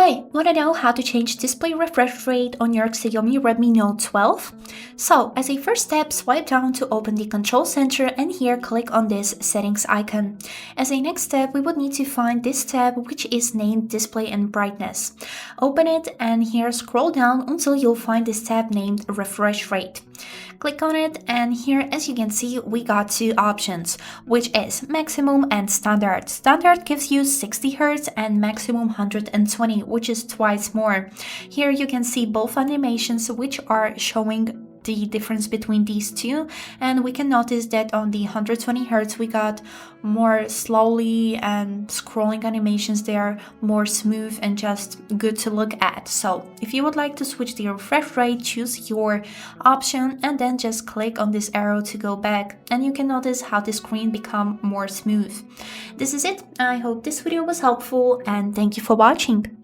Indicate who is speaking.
Speaker 1: Hey, wanna know how to change display refresh rate on your Xiaomi Redmi Note 12? So, as a first step, swipe down to open the control center and here click on this settings icon. As a next step, we would need to find this tab which is named display and brightness. Open it and here scroll down until you'll find this tab named refresh rate. Click on it and here as you can see we got two options, which is maximum and standard. Standard gives you 60 Hz and maximum 120, which is twice more. Here you can see both animations which are showing the difference between these two, and we can notice that on the 120 Hz we got more slowly and scrolling animations. They are more smooth and just good to look at. So if you would like to switch the refresh rate, choose your option and then just click on this arrow to go back, and you can notice how the screen become more smooth. This is it. I hope this video was helpful and thank you for watching.